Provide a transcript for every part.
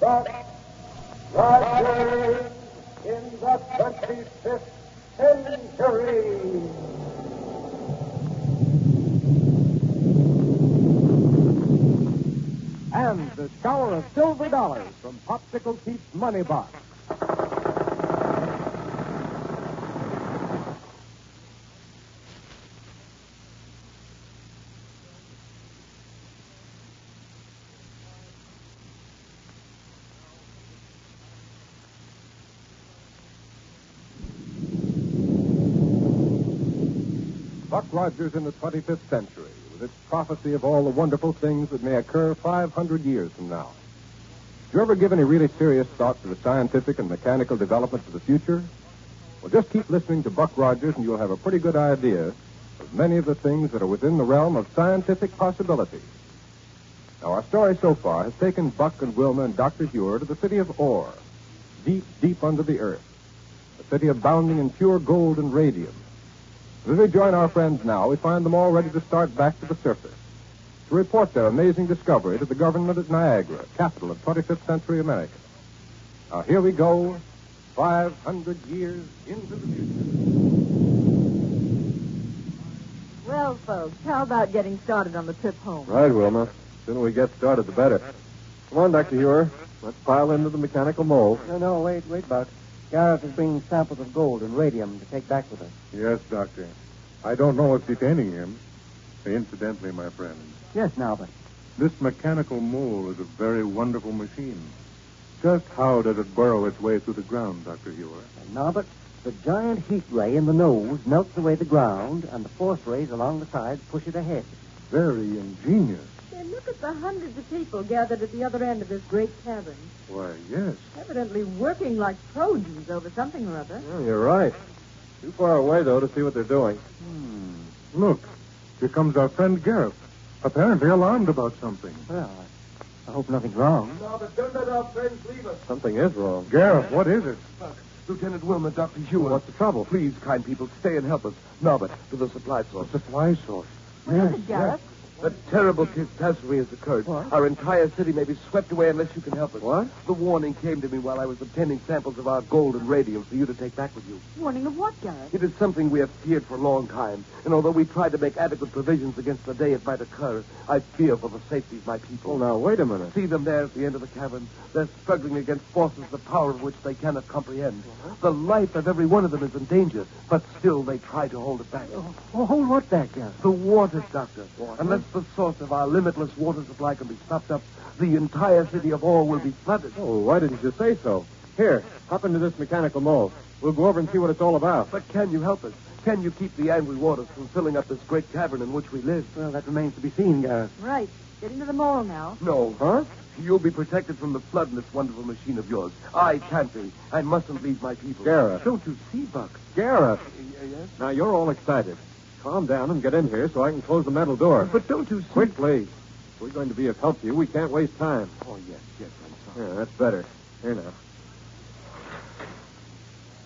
RogersBuck Rogers in the 25th century. And the shower of silver dollars from Popsicle Pete's Money Box. Buck Rogers in the 25th century, with its prophecy of all the wonderful things that may occur 500 years from now. Did you ever give any really serious thought to the scientific and mechanical developments of the future? Well, just keep listening to Buck Rogers and you'll have a pretty good idea of many of the things that are within the realm of scientific possibility. Now, our story so far has taken Buck and Wilma and Dr. Huer to the city of Huer, deep, deep under the earth, a city abounding in pure gold and radium. As we join our friends now, we find them all ready to start back to the surface, to report their amazing discovery to the government at Niagara, capital of 25th century America. Now, here we go, 500 years into the future. Well, folks, how about getting started on the trip home? Right, Wilma. The sooner we get started, the better. Come on, Dr. Huer. Let's pile into the mechanical mold. No, wait, Buck. Gareth is bringing samples of gold and radium to take back with us. Yes, Doctor. I don't know what's detaining him. Incidentally, my friend, Yes, now, but this mechanical mole is a very wonderful machine. Just how does it burrow its way through the ground, Dr. Huer? now, but the giant heat ray in the nose melts away the ground, and the force rays along the sides push it ahead. Very ingenious. And look at the hundreds of people gathered at the other end of this great cavern. Why, yes. Evidently working like Trojans over something or other. Well, you're right. Too far away, though, to see what they're doing. Look, here comes our friend Gareth, apparently alarmed about something. Well, I hope nothing's wrong. No, but don't let our friends leave us. Something is wrong. Gareth, what is it? Lieutenant Wilma, Dr. Huer. What's the trouble? Please, kind people, stay and help us. Norbert, to the supply source. Supply source. What is it, Gareth? A terrible catastrophe has occurred. What? Our entire city may be swept away unless you can help us. What? The warning came to me while I was obtaining samples of our gold and radium for you to take back with you. Warning of what, Gareth? It is something we have feared for a long time. And although we tried to make adequate provisions against the day it might occur, I fear for the safety of my people. Oh, now, wait a minute. See them there at the end of the cavern. They're struggling against forces the power of which they cannot comprehend. The life of every one of them is in danger, but still they try to hold it back. Oh, hold what back, Gareth? The waters, Doctor. Unless the source of our limitless water supply can be stopped up, the entire city of Huer will be flooded. Oh, why didn't you say so? Here, hop into this mechanical mold. We'll go over and see what it's all about. But can you help us? Can you keep the angry waters from filling up this great cavern in which we live? Well, that remains to be seen, Gareth. Right. Get into the mole now. No. Huh? You'll be protected from the flood in this wonderful machine of yours. I can't be. I mustn't leave my people. Gareth. Don't you see, Buck? Gareth. Yes? Now, you're all excited. Calm down and get in here so I can close the metal door. But don't you see... Quickly. If we're going to be of help to you, we can't waste time. Oh, yes, I'm sorry. Yeah, that's better. Here now.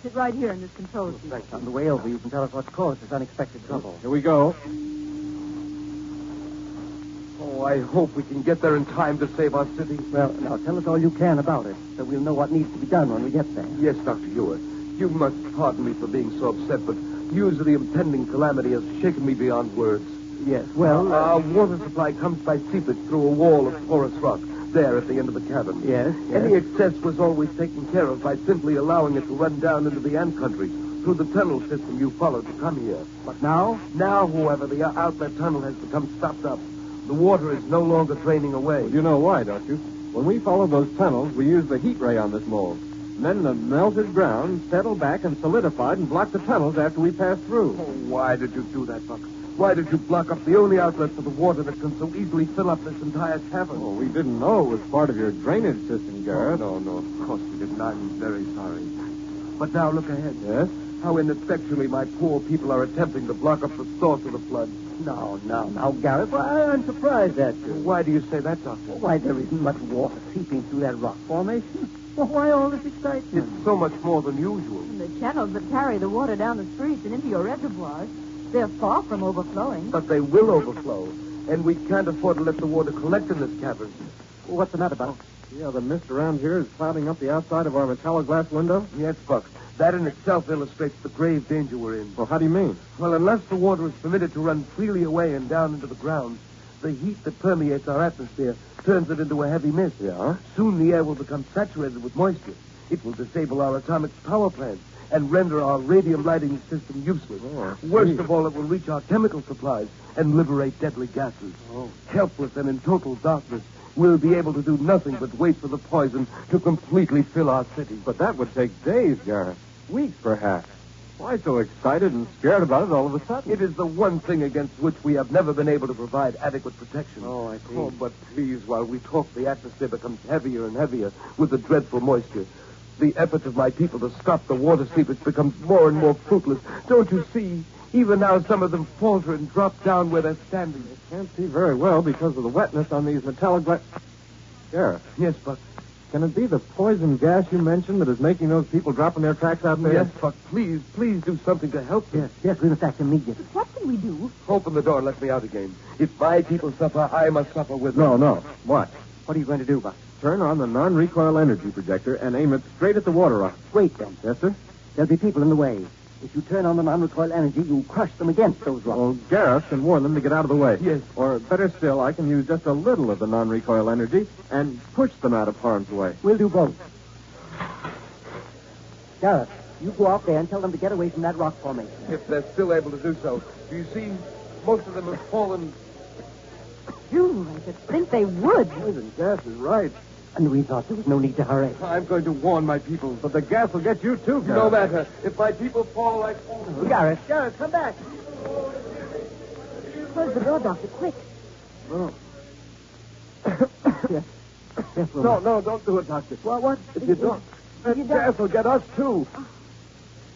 Sit right here in this control seat. On the way over, you can tell us what's caused this unexpected trouble. Here we go. Oh, I hope we can get there in time to save our city. Well, now, tell us all you can about it, so we'll know what needs to be done when we get there. Yes, Dr. Huer. You must pardon me for being so upset, but news of the impending calamity has shaken me beyond words. Yes, well... Our water supply comes by seepage through a wall of porous rock, there at the end of the cavern. Yes. Any excess was always taken care of by simply allowing it to run down into the ant country through the tunnel system you followed to come here. But now? Now, however, the outlet tunnel has become stopped up. The water is no longer draining away. You know why, don't you? When we followed those tunnels, we used the heat ray on this mold. And then the melted ground settled back and solidified and blocked the tunnels after we passed through. Oh, why did you do that, Buck? Why did you block up the only outlet for the water that can so easily fill up this entire cavern? Oh, we didn't know it was part of your drainage system, Gareth. Oh, no, of course we didn't. I'm very sorry. But now look ahead. Yes? How ineffectually my poor people are attempting to block up the source of the flood. Now, Gareth, well, I'm surprised at you. Why do you say that, Doctor? Why, there isn't much water seeping through that rock formation. Well, why all this excitement? It's so much more than usual. And the channels that carry the water down the streets and into your reservoirs, they're far from overflowing. But they will overflow, and we can't afford to let the water collect in this cavern. What's the matter, Buck? See how the mist around here is clouding up the outside of our metallo-glass window? Yes, Buck. That in itself illustrates the grave danger we're in. Well, how do you mean? Well, unless the water is permitted to run freely away and down into the ground, the heat that permeates our atmosphere turns it into a heavy mist. Yeah? Soon the air will become saturated with moisture. It will disable our atomic power plants and render our radium lighting system useless. Oh, Worst of all, it will reach our chemical supplies and liberate deadly gases. Oh. Helpless and in total darkness, we'll be able to do nothing but wait for the poison to completely fill our city. But that would take days, Gareth. Weeks, perhaps. Why so excited and scared about it all of a sudden? It is the one thing against which we have never been able to provide adequate protection. Oh, I see. Oh, but please, while we talk, the atmosphere becomes heavier and heavier with the dreadful moisture. The efforts of my people to stop the water seepage becomes more and more fruitless. Don't you see? Even now, some of them falter and drop down where they're standing. I can't see very well because of the wetness on these metallo-glass... Gareth, Yes, Buck. can it be the poison gas you mentioned that is making those people drop in their tracks out there? Yes, Buck. Please do something to help them. Yes, we'll attack immediately. What can we do? Open the door and let me out again. If my people suffer, I must suffer with them. No. What? What are you going to do, Buck? Turn on the non-recoil energy projector and aim it straight at the water rock. Wait, then. Yes, sir? There'll be people in the way. If you turn on the non-recoil energy, you'll crush them against those rocks. Well, Gareth can warn them to get out of the way. Yes. Or better still, I can use just a little of the non-recoil energy and push them out of harm's way. We'll do both. Gareth, you go out there and tell them to get away from that rock formation. If they're still able to do so. Do you see? Most of them have fallen. Phew, I should think they would. Poison gas is right. And we thought there was no need to hurry. I'm going to warn my people. But the gas will get you, too, Gareth. No matter. If my people fall like... Gareth, come back. Close the door, Doctor, quick. Oh. Yes, Wilma. No, don't do it, Doctor. What? If you don't, that You don't- gas will get us, too.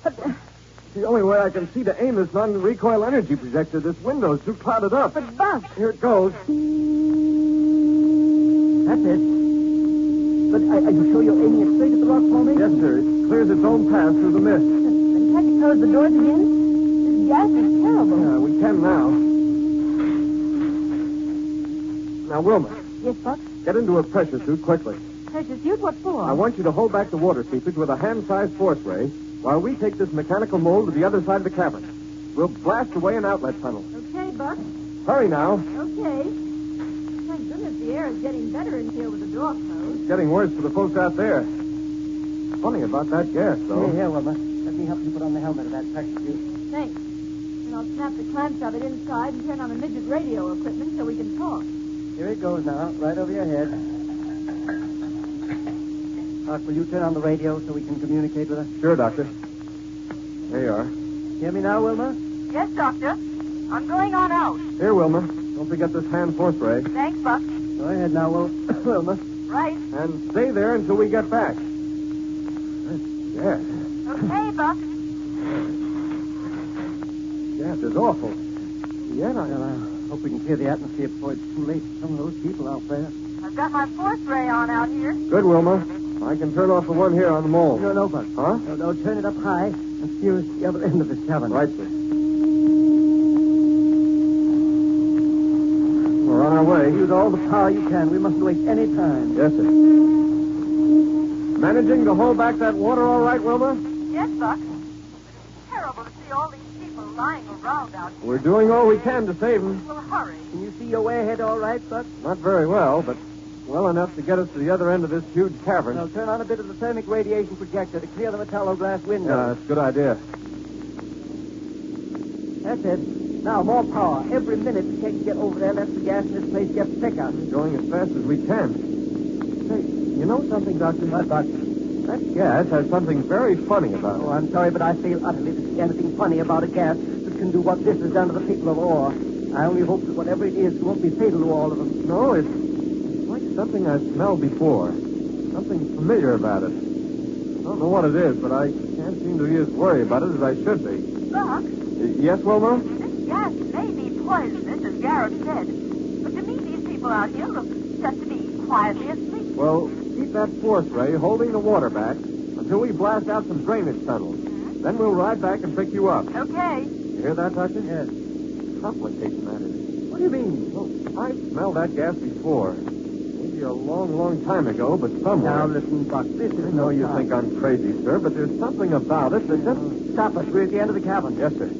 But, It's the only way I can see to aim this non-recoil energy projector. This window's too clouded up. but Buck. Here it goes. That's it. But are you sure you're aiming it straight at the rock formation? Yes, sir. It clears its own path through the mist. Then can't you close the doors again? This gas is terrible. Yeah, we can now. Now, Wilma, Yes, Buck? get into a pressure suit quickly. Precious suit, what for? I want you to hold back the water seepage with a hand-sized force ray while we take this mechanical mold to the other side of the cavern. We'll blast away an outlet tunnel. Okay, Buck. Hurry now. Okay. Thank goodness the air is getting better in here with the door closed. It's getting worse for the folks out there. Funny about that gas, though. Here, Wilma. Let me help you put on the helmet of that pressure suit. Thanks. And I'll snap the clamps of it inside and turn on the midget radio equipment so we can talk. Here it goes now, right over your head. Doc, will you turn on the radio so we can communicate with her? Sure, Doctor. There you are. Hear me now, Wilma? Yes, Doctor. I'm going on out. Here, Wilma. Don't forget this hand force ray. Thanks, Buck. Go ahead now, Wilma. Right. And stay there until we get back. Yes. Okay, Buck. Gas is awful. Yeah, I hope we can clear the atmosphere before it's too late for some of those people out there. I've got my force ray on out here. Good, Wilma. I can turn off the one here on the mole. No, Buck. Huh? No, turn it up high and steer us to the other end of this cavern. Right, sir. We're on our way. Use all the power you can. We mustn't waste any time. Yes, sir. Managing to hold back that water all right, Wilma? Yes, Buck. It's terrible to see all these people lying around out here. We're doing all we can to save them. Well, hurry. Can you see your way ahead all right, Buck? Not very well, but well enough to get us to the other end of this huge cavern. Now, turn on a bit of the thermic radiation projector to clear the metallo-glass window. Yeah, that's a good idea. That's it. Now, more power. Every minute it takes to get over there lets the gas in this place get thicker. Going as fast as we can. Hey, you know something, Doctor? What, Buck? That gas has something very funny about Oh, it. I'm sorry, but I feel utterly to see anything funny about a gas that can do what this has done to the people of Ore. I only hope that whatever it is won't be fatal to all of them. No, it's like something I've smelled before. Something familiar about it. I don't know what it is, but I can't seem to be as worried about it as I should be. Buck, Yes, Wilma? this gas may be poisonous, as Garrett said. But to me, these people out here look just to be quietly asleep. Well, keep that force ray holding the water back until we blast out some drainage tunnels. Then we'll ride back and pick you up. Okay. You hear that, Doctor? Yes. Complication, that is. What do you mean? Well, I've smelled that gas before. Maybe Maybe a long, long time ago, but somewhere. Now, listen, Buck, this is I know you think I'm crazy, sir, but there's something about it that just... Stop us. We're at the end of the cabin. Yes, sir.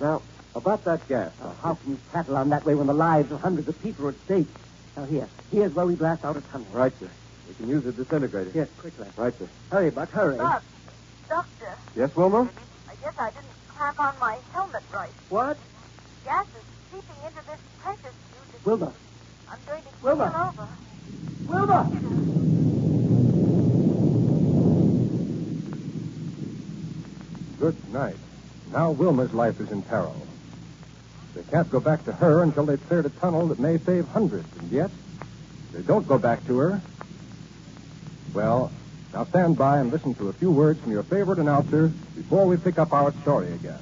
Now, about that gas. How can you tattle on that way when the lives of hundreds of people are at stake? Now, here's where we blast out a tunnel. Right, sir. We can use a disintegrator. Yes, quickly. Right, sir. Hurry, Buck, hurry. Buck, Doctor, Yes, Wilma? I guess I didn't clamp on my helmet right. What? Gas is seeping into this pressure suit. Wilma. I'm going to keel Wilma. over. Wilma! Good night. Now Wilma's life is in peril. They can't go back to her until they've cleared a tunnel that may save hundreds. And yet, if they don't go back to her, well, now stand by and listen to a few words from your favorite announcer before we pick up our story again.